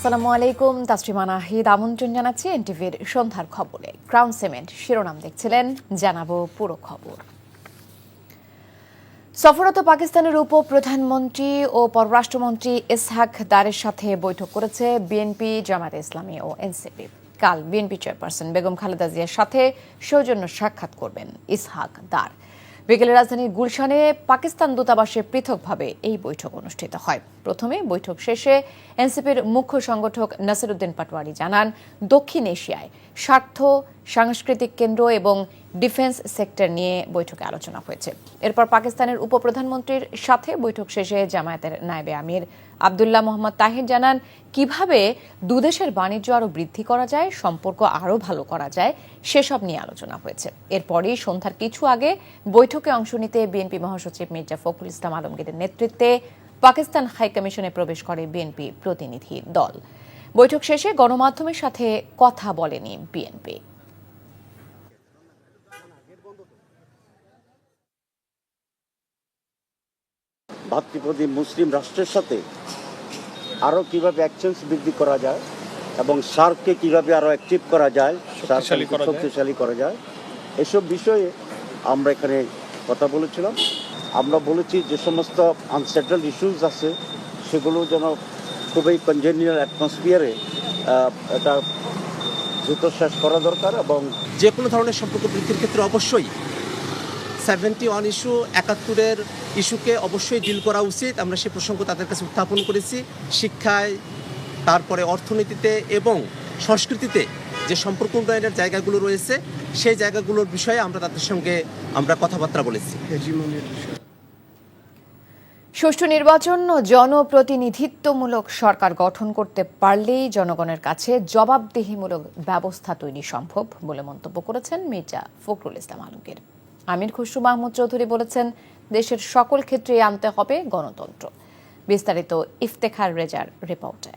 আসসালামু আলাইকুম, তাসরিমা নাহিদ আমন্ত্রণ জানাচ্ছি এনটিভির সন্ধ্যার খবরে। ক্রাউন সিমেন্ট শিরোনাম দেখছিলেন, জানাবো পুরো খবর। সফররত পাকিস্তানের উপপ্রধানমন্ত্রী ও পররাষ্ট্রমন্ত্রী ইসহাক দারের সাথে বৈঠক করেছে বিএনপি, জামায়াতে ইসলামী ও এনসিপি। কাল বিএনপি চেয়ারপারসন বেগম খালেদা জিয়ার সাথে সৌজন্য সাক্ষাৎ করবেন ইসহাক দার। বিকেলে রাজধানীর গুলশানে পাকিস্তান দূতাবাসে পৃথকভাবে এই বৈঠক অনুষ্ঠিত হয়। প্রথমে বৈঠক শেষে এনসিপির মুখ্য সংগঠক নাসিরউদ্দিন পাটোয়ারি জানান, দক্ষিণ এশিয়ায় স্বার্থ, সাংস্কৃতিক কেন্দ্র এবং ডিফেন্স সেক্টর নিয়ে বৈঠকে আলোচনা হয়েছে। এরপর পাকিস্তানের উপপ্রধানমন্ত্রীর সাথে বৈঠক শেষে জামায়াতের নায়েবে আমির আব্দুল্লাহ মোহাম্মদ তাহির জানান, কিভাবে দুদেশের বাণিজ্য আরও বৃদ্ধি করা যায়, সম্পর্ক আরও ভালো করা যায়, সেসব নিয়ে আলোচনা হয়েছে। এরপরই সন্ধ্যার কিছু আগে বৈঠকে অংশ নিতে বিএনপি মহাসচিব মির্জা ফখরুল ইসলাম আলমগীরের নেতৃত্বে পাকিস্তান হাইকমিশনে প্রবেশ করে বিএনপি প্রতিনিধি দল। বৈঠক শেষে গণমাধ্যমের সাথে কথা বলেনি বিএনপি। ভাতৃপ্রতিম মুসলিম রাষ্ট্রের সাথে আরও কীভাবে এক্সচেঞ্জ বৃদ্ধি করা যায় এবং সার্ককে কীভাবে আরও অ্যাক্টিভ করা যায়, শক্তিশালী করা যায়, এসব বিষয়ে আমরা এখানে কথা বলেছিলাম। আমরা বলেছি যে সমস্ত আনসেটেলড ইস্যুস আছে সেগুলো যেন খুবই কনজেনিয়াল অ্যাটমসফিয়ারে এটা দ্রুত শেষ করা দরকার এবং যে কোনো ধরনের সম্পর্ক বৃদ্ধির ক্ষেত্রে অবশ্যই 71 ইস্যু, 71-এর ইস্যুকে অবশ্যই ডিল করা উচিত। আমরা সেই প্রসঙ্গ তাদের কাছে উত্থাপন করেছি। শিক্ষায়, তারপরে অর্থনীতিতে এবং সংস্কৃতিতে যে সম্পর্ক উন্নয়নের জায়গাগুলো রয়েছে সেই জায়গাগুলোর বিষয়ে আমরা তাদের সঙ্গে কথাবার্তা বলেছি। সুষ্ঠু নির্বাচন ও জনপ্রতিনিধিত্বমূলক সরকার গঠন করতে পারলেই জনগণের কাছে জবাবদিহিমূলক ব্যবস্থা তৈরি সম্ভব বলে মন্তব্য করেছেন মির্জা ফখরুল ইসলাম আলমগীর। আমির খসরু মাহমুদ চৌধুরী বলেছেন, দেশের সকল ক্ষেত্রে আনতে হবে গণতন্ত্র। বিস্তারিত ইফতেখার রেজার রিপোর্টে।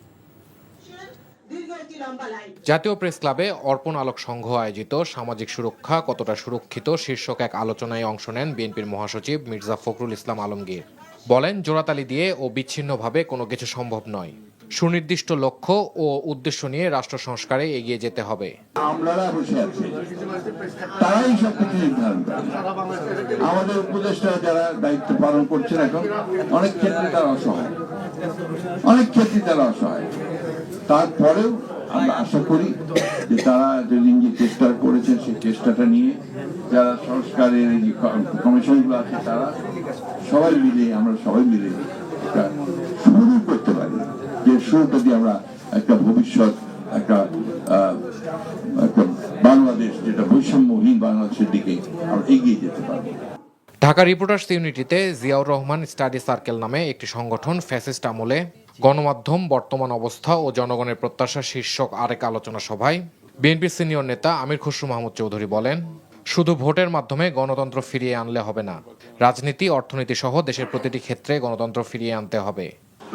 জাতীয় প্রেস ক্লাবে অর্পণ আলোক সংঘ আয়োজিত সামাজিক সুরক্ষা কতটা সুরক্ষিত শীর্ষক এক আলোচনায় অংশ নেন বিএনপির মহাসচিব মির্জা ফখরুল ইসলাম আলমগীর। বলেন, জোড়াতালি দিয়ে ও বিচ্ছিন্নভাবে কোনো কিছু সম্ভব নয়। সুনির্দিষ্ট লক্ষ্য ও উদ্দেশ্য নিয়ে রাষ্ট্র সংস্কারে এগিয়ে যেতে হবে। আমাদের উপদেষ্টা যারা দায়িত্ব পালন করছেন এখন অনেক ক্ষেত্রে তারা অসহায়, তারপরেও আমরা আশা করি যে তারা যে চেষ্টা করেছেন সেই চেষ্টাটা নিয়ে যারা সংস্কারের যে কমিশনগুলো আছে তারা আমরা সবাই মিলে একটা শুরু করতে পারি, যে শুরুটা দিয়ে আমরা একটা ভবিষ্যৎ, একটা বাংলাদেশ যেটা বৈষম্যহীন বাংলাদেশের দিকে আমরা এগিয়ে যেতে পারবো। ঢাকা রিপোর্টার্স ইউনিটিতে জিয়াউর রহমান স্টাডি সার্কেল নামে একটি সংগঠন ফ্যাসিস্ট আমলে গণমাধ্যম, বর্তমান অবস্থা ও জনগণের প্রত্যাশা শীর্ষক আরেক আলোচনা সভায় বিএনপির সিনিয়র নেতা আমির খসরু মাহমুদ চৌধুরী বলেন, শুধু ভোটের মাধ্যমে গণতন্ত্র ফিরিয়ে আনলে হবে না, রাজনীতি, অর্থনীতি সহ দেশের প্রতিটি ক্ষেত্রে গণতন্ত্র ফিরিয়ে আনতে হবে।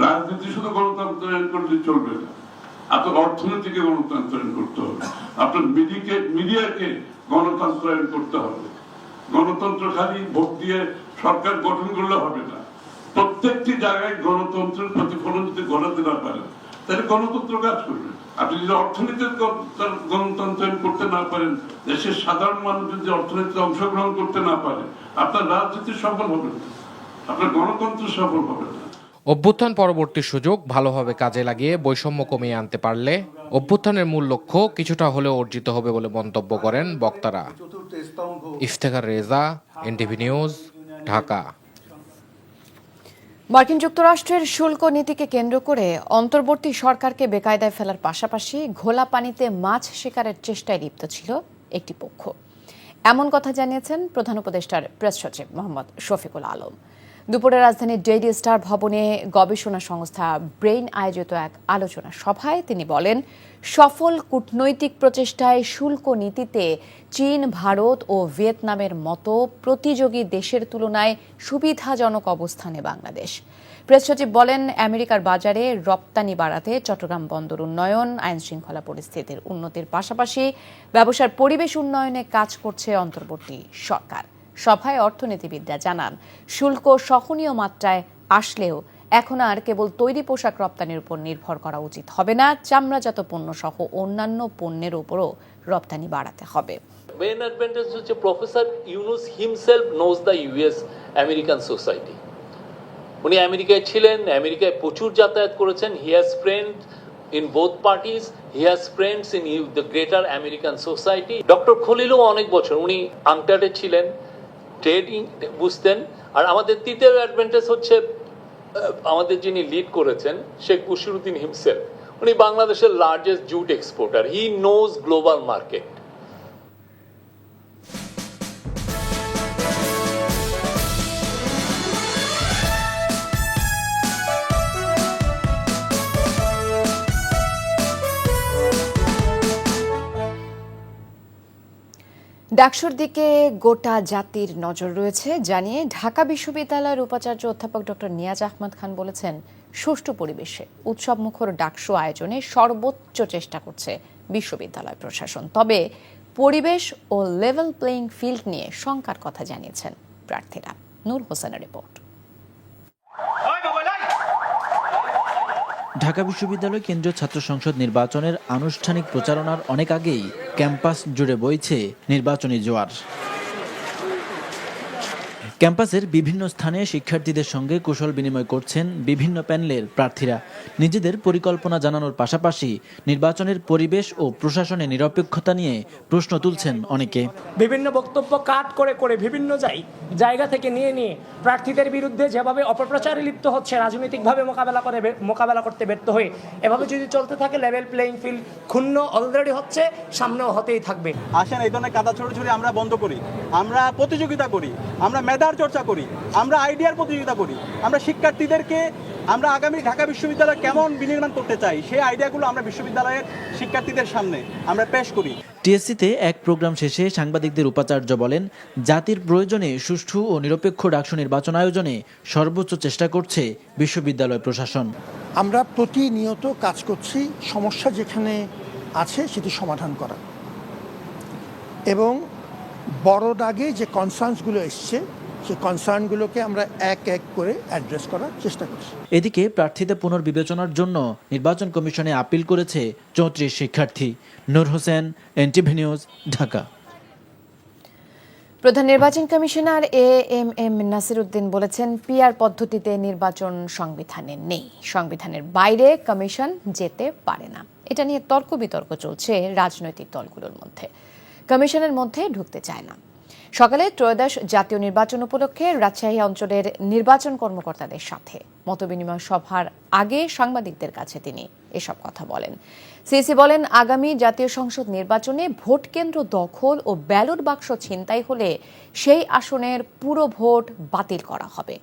রাজনীতি শুধু গণতন্ত্রায়ন করলে চলবে না, আপনার অর্থনীতিকে গণতন্ত্রায়ন করতে হবে, আপনার মিডিয়াকে গণতন্ত্রায়ন করতে হবে। গণতন্ত্র খালি ভোট দিয়ে সরকার গঠন করলে হবে না, প্রত্যেকটি জায়গায় গণতন্ত্রের প্রতিফলন যদি ঘটাতে না পারেন তাহলে গণতন্ত্র কাজ করবে। আপনি যদি অর্থনীতির গণতন্ত্রায়ন করতে না পারেন, দেশের সাধারণ মানুষ যদি অর্থনীতিতে অংশগ্রহণ করতে না পারে, আপনার রাজনীতি সফল হবে না, আপনার গণতন্ত্র সফল হবে না। অভ্যুত্থান পরবর্তী সুযোগ ভালোভাবে কাজে লাগিয়ে বৈষম্য কমিয়ে আনতে পারলে অভ্যুত্থানের মূল লক্ষ্য কিছুটা হলেও অর্জিত হবে বলে মন্তব্য করেন বক্তারা। Iftekhar Reza, NTV news, Dhaka. মার্কিন যুক্তরাষ্ট্রের শুল্ক নীতিকে কেন্দ্র করে অন্তর্বর্তী সরকারকে বেকায়দায় ফেলার পাশাপাশি ঘোলা পানিতে মাছ শিকারের চেষ্টায় লিপ্ত ছিল একটি পক্ষ। এমন কথা জানিয়েছেন প্রধান উপদেষ্টার প্রেস সচিব মোহাম্মদ শফিকুল আলম। দুপুরে রাজধানীর ডেইলি স্টার ভবনে গবেষণা সংস্থা ব্রেইন আয়োজিত এক আলোচনা সভায় তিনি বলেন, সফল কূটনৈতিক প্রচেষ্টায় শুল্ক নীতিতে চীন, ভারত ও ভিয়েতনামের মতো প্রতিযোগী দেশের তুলনায় সুবিধাজনক অবস্থানে বাংলাদেশ। প্রেস সচিব বলেন, আমেরিকার বাজারে রপ্তানি বাড়াতে চট্টগ্রাম বন্দর উন্নয়ন, আইন শৃঙ্খলা পরিস্থিতির উন্নতির পাশাপাশি ব্যবসার পরিবেশ উন্নয়নে কাজ করছে অন্তর্বর্তী সরকার। সভায় অর্থনীতিবিদরা জানান, শুল্ক সহনীয় মাত্রায় আসলেও এখন আর কেবল তৈরি পোশাক রপ্তানির উপর নির্ভর করা উচিত হবে না, চামড়াজাত পণ্য সহ অন্যান্য পণ্যের উপরও রপ্তানি বাড়াতে হবে। Main advantage হচ্ছে professor Yunus himself knows the US American society. উনি আমেরিকায় ছিলেন, আমেরিকায় প্রচুর যাতায়াত করেছেন। He has friends in both parties. He has friends in the greater American society. Doctor খলিলও অনেক বছর উনি আংটাডে ছিলেন, ট্রেডিং বুঝতেন। আর আমাদের তৃতীয় অ্যাডভান্টেজ হচ্ছে আমাদের যিনি লিড করেছেন শেখ বশিরউদ্দিন হিমসেলফ, উনি বাংলাদেশের largest jute exporter. He knows global market. ডাকসুর দিকে গোটা জাতির নজর রয়েছে জানিয়ে ঢাকা বিশ্ববিদ্যালয়ের উপাচার্য অধ্যাপক ডক্টর নিয়াজ আহমদ খান বলেছেন, সুষ্ঠু পরিবেশে উৎসবমুখর ডাকসু আয়োজনে সর্বোচ্চ চেষ্টা করছে বিশ্ববিদ্যালয় প্রশাসন। তবে পরিবেশ ও লেভেল প্লেইং ফিল্ড নিয়ে শঙ্কার কথা জানিয়েছেন প্রার্থীরা। নূর হোসেনের রিপোর্ট। ঢাকা বিশ্ববিদ্যালয় কেন্দ্রীয় ছাত্র সংসদ নির্বাচনের আনুষ্ঠানিক প্রচারণার অনেক আগেই ক্যাম্পাস জুড়ে বইছে নির্বাচনী জোয়ার। ক্যাম্পাসের বিভিন্ন স্থানে শিক্ষার্থীদের সঙ্গে কুশল বিনিময় করছেন বিভিন্ন প্যানেলের প্রার্থীরা। নিজেদের পরিকল্পনা জানানোর পাশাপাশি নির্বাচনের পরিবেশ ও প্রশাসনের নিরপেক্ষতা নিয়ে প্রশ্ন তুলছেন অনেকে। বিভিন্ন বক্তব্য কাট করে করে বিভিন্ন জায়গা থেকে নিয়ে প্রার্থীদের বিরুদ্ধে যেভাবে অপপ্রচারে লিপ্ত হচ্ছে, রাজনৈতিকভাবে মোকাবেলা করতে ব্যর্থ হয়ে, এভাবে যদি চলতে থাকে লেভেল প্লেইং ফিল্ড ক্ষুণ্ণ অলরেডি হচ্ছে, সামনেও হতেই থাকবে। আসেন এই ধরনের কাদা ছড়াছড়ি আমরা বন্ধ করি, আমরা প্রতিযোগিতা করি, আমরা মেধার চর্চা করি, আমরা আইডিয়ার প্রতিযোগিতা করি, আমরা শিক্ষার্থীদেরকে আমরা আগামী ঢাকা বিশ্ববিদ্যালয় কেমন বিনির্মাণ করতে চাই সেই আইডিয়াগুলো আমরা বিশ্ববিদ্যালয়ের শিক্ষার্থীদের সামনে আমরা পেশ করি। টিএসসিতে এক প্রোগ্রাম শেষে সাংবাদিকদের উপাচার্য বলেন, জাতির প্রয়োজনে সুষ্ঠু ও নিরপেক্ষ ডাকসু নির্বাচন আয়োজনে সর্বোচ্চ চেষ্টা করছে বিশ্ববিদ্যালয় প্রশাসন। আমরা প্রতিনিয়ত কাজ করছি সমস্যা যেখানে আছে সেটি সমাধান করা, এবং বড় দাগে যে কনসার্নসগুলো এসছে সেই কনসার্নগুলোকে আমরা এক এক করে অ্যাড্রেস করার চেষ্টা করছি। এদিকে প্রার্থীদের পুনর্বিবেচনার জন্য নির্বাচন কমিশনে আপিল করেছে 34 শিক্ষার্থী। নূর হোসেন, এনটিভি নিউজ, ঢাকা। প্রধান নির্বাচন কমিশনার এএমএম নাসিরউদ্দিন বলেছেন, পিআর পদ্ধতিতে নির্বাচন সংবিধানে নেই, সংবিধানের বাইরে কমিশন যেতে পারে না। এটা নিয়ে তর্ক বিতর্ক চলছে রাজনৈতিক দলগুলোর মধ্যে, কমিশনের মধ্যে ঢুকতে চায় না। সকালে ত্রয়োদশ জাতীয় নির্বাচন উপলক্ষে রাজশাহী অঞ্চলের নির্বাচন কর্মকর্তাদের সাথে মতবিনিময় সভার আগে সাংবাদিকদের কাছে তিনি এসব কথা বলেন। সিসি বলেন, আগামী জাতীয় সংসদ নির্বাচনে ভোট কেন্দ্র দখল ও ব্যালট বাক্স ছিনতাই হলে সেই আসনের পুরো ভোট বাতিল করা হবে।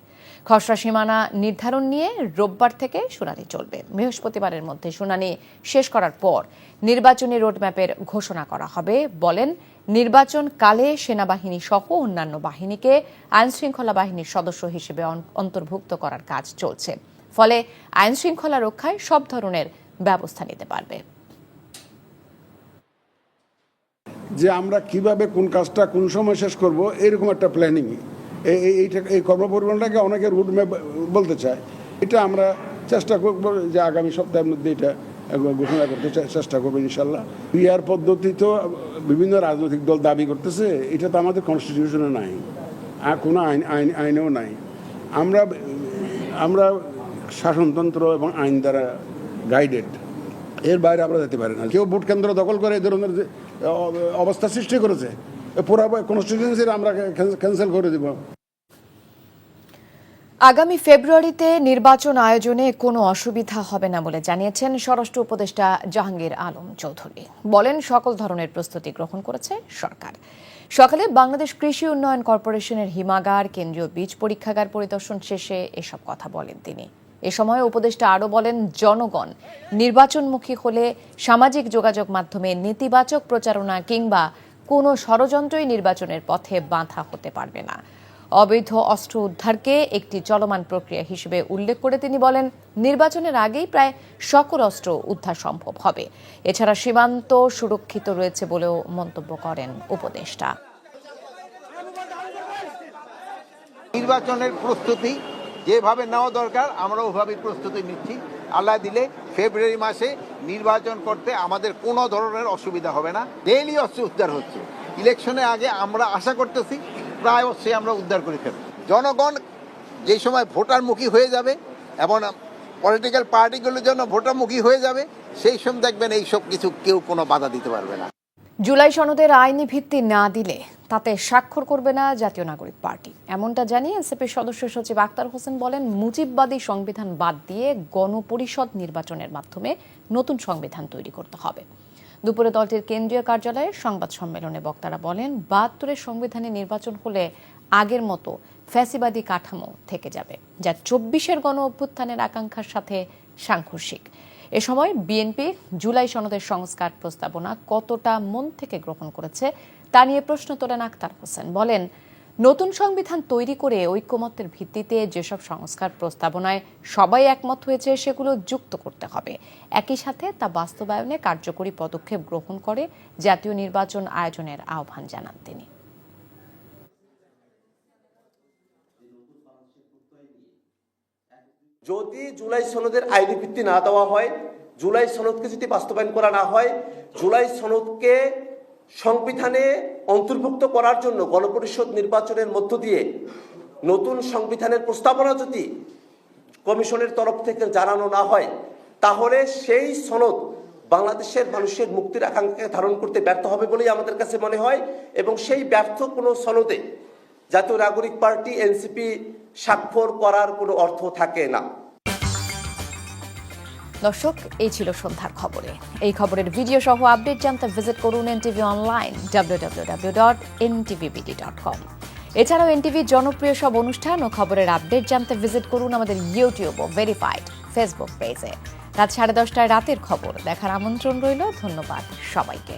খসড়া সীমানা নির্ধারণ নিয়ে রোববার থেকে শুনানি চলবে। বৃহস্পতিবারের মধ্যে শুনানি শেষ করার পর নির্বাচনী রোডম্যাপের ঘোষণা করা হবে। বলেন, নির্বাচন কালে সেনাবাহিনী সহ অন্যান্য বাহিনীকে আইনশৃঙ্খলা বাহিনীর সদস্য হিসেবে অন্তর্ভুক্ত করার কাজ চলছে, ফলে আইনশৃঙ্খলা রক্ষায় সব ধরনের ব্যবস্থা নিতে পারবে। যে আমরা কিভাবে কোন কাজটা কোন সময় শেষ করব এরকম একটা প্ল্যানিং, এই কর্মপরিমাণটাকে অনেকে রুটম্যাপ বলতে চায়। এটা আমরা চেষ্টা করব যে আগামী সপ্তাহের মধ্যে এটা ঘোষণা করতে চেষ্টা করবো ইনশাল্লাহ। পিআর পদ্ধতি তো বিভিন্ন রাজনৈতিক দল দাবি করতেছে, এটা তো আমাদের কনস্টিটিউশনে নাই, আর কোনো আইনেও নাই। আমরা শাসনতন্ত্র এবং আইন দ্বারা গাইডেড, এর বাইরে আমরা যেতে পারি না। কেউ ভোট কেন্দ্র দখল করে এই ধরনের যে অবস্থা সৃষ্টি করেছে, পুরো কনস্টিটিউয়েন্সির আমরা ক্যান্সেল করে দেব। আগামী ফেব্রুয়ারিতে নির্বাচন আয়োজনে কোনো অসুবিধা হবে না বলে জানিয়েছেন স্বরাষ্ট্র উপদেষ্টা জাহাঙ্গীর আলম চৌধুরী। বলেন, সকল ধরনের প্রস্তুতি গ্রহণ করেছে সরকার। সকালে বাংলাদেশ কৃষি উন্নয়ন কর্পোরেশনের হিমাগার, কেন্দ্রীয় বীজ পরীক্ষাগার পরিদর্শন শেষে এসব কথা বলেন তিনি। এ সময় উপদেষ্টা আরও বলেন, জনগণ নির্বাচনমুখী হলে সামাজিক যোগাযোগ মাধ্যমে নেতিবাচক প্রচারণা কিংবা কোনো ষড়যন্ত্রই নির্বাচনের পথে বাধা হতে পারবে না। অবৈধ অস্ত্র উদ্ধারকে একটি চলমান প্রক্রিয়া হিসেবে উল্লেখ করে তিনি বলেন, নির্বাচনের আগেই প্রায় সকল অস্ত্র উদ্ধার সম্ভব হবে। এছাড়া সীমান্ত সুরক্ষিত রয়েছে বলেও মন্তব্য করেন উপদেষ্টা। নির্বাচনের প্রস্তুতি যেভাবে নেওয়া দরকার আমরা ওভাবে প্রস্তুতি নিচ্ছি। আল্লাহ দিলে ফেব্রুয়ারি মাসে নির্বাচন করতে আমাদের কোনো ধরনের অসুবিধা হবে না। ডেইলি অস্ত্র উদ্ধার হচ্ছে, ইলেকশনের আগে আমরা আশা করতেছি প্রায় অস্ত্রে আমরা উদ্ধার করে ফেলব। জনগণ যে সময় ভোটারমুখী হয়ে যাবে এবং পলিটিক্যাল পার্টিগুলোর জন্য ভোটারমুখী হয়ে যাবে, সেই সময় দেখবেন এইসব কিছু কেউ কোনো বাধা দিতে পারবে না। জুলাই সনদের আইনি ভিত্তি না দিলে তাতে স্বাক্ষর করবে না জাতীয় নাগরিক পার্টি, এমনটা জানিয়ে এনসিপির সদস্য সচিব আক্তার হোসেন বলেন, মুজিববাদী সংবিধান বাদ দিয়ে গণপরিষদ নির্বাচনের মাধ্যমে নতুন সংবিধান তৈরি করতে হবে। দুপুরে দলটির কেন্দ্রীয় কার্যালয়ে সংবাদ সম্মেলনে বক্তারা বলেন, ৭২-এর সংবিধানে নির্বাচন হলে আগের মতো ফ্যাসিবাদী কাঠামো থেকে যাবে, যা ২৪-এর গণ অভ্যুত্থানের আকাঙ্ক্ষার সাথে সাংঘর্ষিক। এ সময় বিএনপি জুলাই সনদের সংস্কার প্রস্তাবনা কতটা মন থেকে গ্রহণ করেছে তা নিয়ে প্রশ্ন তোলেন আক্তার হোসেন। বলেন, নতুন সংবিধান তৈরি করে ঐক্যমত্যের ভিত্তিতে যেসব সংস্কার প্রস্তাবনায় সবাই একমত হয়েছে সেগুলো যুক্ত করতে হবে। একই সাথে তা বাস্তবায়নে কার্যকরী পদক্ষেপ গ্রহণ করে জাতীয় নির্বাচন আয়োজনের আহ্বান জানান তিনি। যদি জুলাই সনদের আইনি ভিত্তি না দেওয়া হয়, জুলাই সনদকে যদি বাস্তবায়ন করা না হয়, জুলাই সনদকে সংবিধানে অন্তর্ভুক্ত করার জন্য গণপরিষদ নির্বাচনের মধ্য দিয়ে নতুন সংবিধানের প্রস্তাবনা যদি কমিশনের তরফ থেকে জানানো না হয়, তাহলে সেই সনদ বাংলাদেশের মানুষের মুক্তির আকাঙ্ক্ষাকে ধারণ করতে ব্যর্থ হবে বলেই আমাদের কাছে মনে হয়। এবং সেই ব্যর্থ কোনো সনদে জাতীয় নাগরিক পার্টি এনসিপি স্বাক্ষর করার কোনো অর্থ থাকে না। দর্শক, এই ছিল সন্ধ্যার খবরে। এই খবরের ভিডিও সহ আপডেট জানতে ভিজিট করুন এনটিভি অনলাইন www.ntvbd.com। এছাড়াও এনটিভির জনপ্রিয় সব অনুষ্ঠান ও খবরের আপডেট জানতে ভিজিট করুন আমাদের ইউটিউব ও ভেরিফাইড ফেসবুক পেজে। রাত 10:30টায় রাতের খবর দেখার আমন্ত্রণ রইল। ধন্যবাদ সবাইকে।